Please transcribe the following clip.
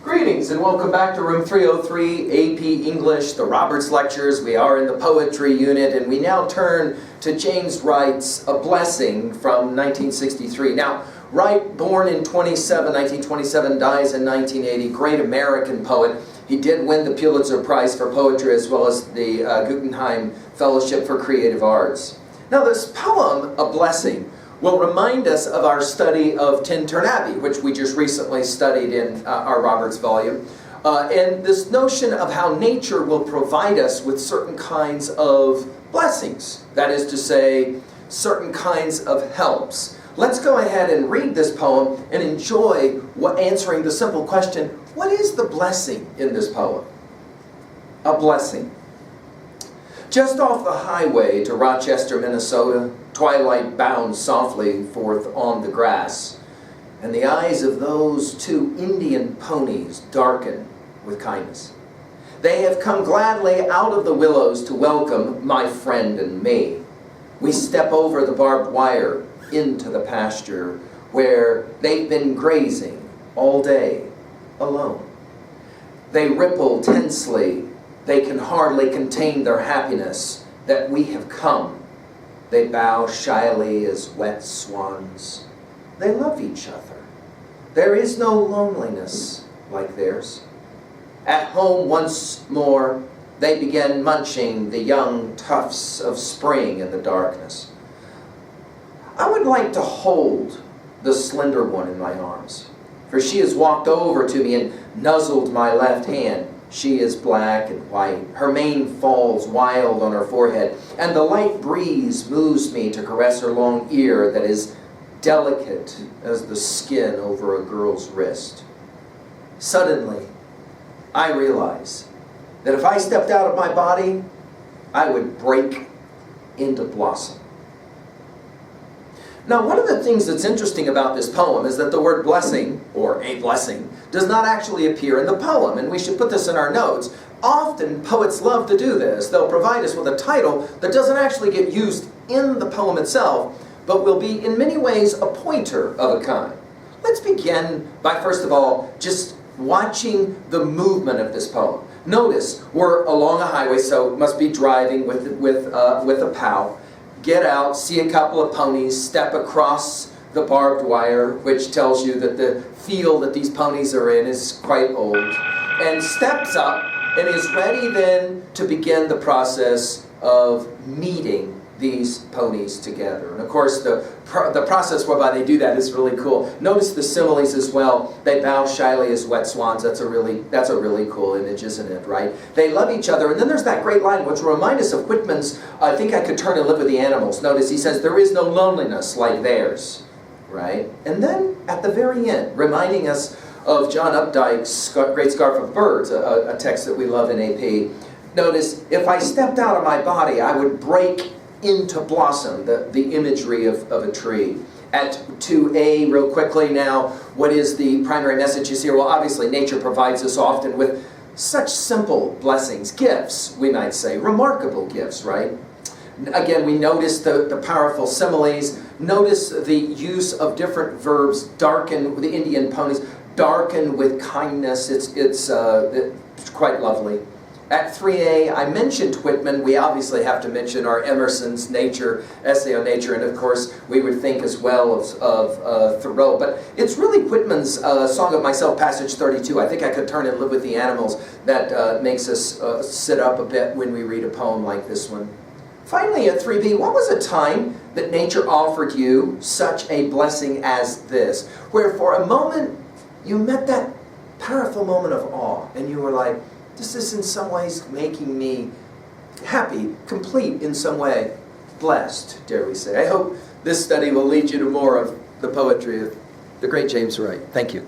Greetings and welcome back to room 303, AP English, the Roberts Lectures. We are in the poetry unit and we now turn to James Wright's A Blessing from 1963. Now, Wright, born in 1927, dies in 1980, great American poet. He did win the Pulitzer Prize for Poetry as well as the Guggenheim Fellowship for Creative Arts. Now this poem, A Blessing, will remind us of our study of Tintern Abbey, which we just recently studied in our Roberts volume. And this notion of how nature will provide us with certain kinds of blessings. That is to say, certain kinds of helps. Let's go ahead and read this poem and enjoy answering the simple question, what is the blessing in this poem? A blessing. Just off the highway to Rochester, Minnesota, twilight bounds softly forth on the grass, and the eyes of those two Indian ponies darken with kindness. They have come gladly out of the willows to welcome my friend and me. We step over the barbed wire into the pasture where they've been grazing all day alone. They ripple tensely. They can hardly contain their happiness that we have come. They bow shyly as wet swans. They love each other. There is no loneliness like theirs. At home once more, they begin munching the young tufts of spring in the darkness. I would like to hold the slender one in my arms, for she has walked over to me and nuzzled my left hand. She is black and white. Her mane falls wild on her forehead, and the light breeze moves me to caress her long ear that is delicate as the skin over a girl's wrist. Suddenly, I realize that if I stepped out of my body, I would break into blossom. Now, one of the things that's interesting about this poem is that the word blessing, or a blessing, does not actually appear in the poem, and we should put this in our notes. Often, poets love to do this. They'll provide us with a title that doesn't actually get used in the poem itself, but will be, in many ways, a pointer of a kind. Let's begin by, first of all, just watching the movement of this poem. Notice, we're along a highway, so must be driving with a pal. Get out, see a couple of ponies, step across the barbed wire, which tells you that the field that these ponies are in is quite old, and steps up and is ready then to begin the process of meeting these ponies together. And of course, the process whereby they do that is really cool. Notice the similes as well. They bow shyly as wet swans. That's a really cool image, isn't it, right? They love each other. And then there's that great line which will remind us of Whitman's, I think I could turn and live with the animals. Notice he says, there is no loneliness like theirs, right? And then at the very end, reminding us of John Updike's Great Scarf of Birds, a text that we love in AP. Notice, if I stepped out of my body, I would break into blossom, the imagery of a tree. At 2A, real quickly now, what is the primary messages here? Well, obviously, nature provides us often with such simple blessings, gifts, we might say, remarkable gifts, right? Again, we notice the powerful similes. Notice the use of different verbs, darken, the Indian ponies, darken with kindness. It's quite lovely. At 3A, I mentioned Whitman. We obviously have to mention our Emerson's Nature, essay on nature, and of course we would think as well of Thoreau. But it's really Whitman's Song of Myself, passage 32. I think I could turn and live with the animals. That makes us sit up a bit when we read a poem like this one. Finally, at 3B, what was a time that nature offered you such a blessing as this, where for a moment you met that powerful moment of awe, and you were like, this is in some ways making me happy, complete in some way, blessed, dare we say. I hope this study will lead you to more of the poetry of the great James Wright. Thank you.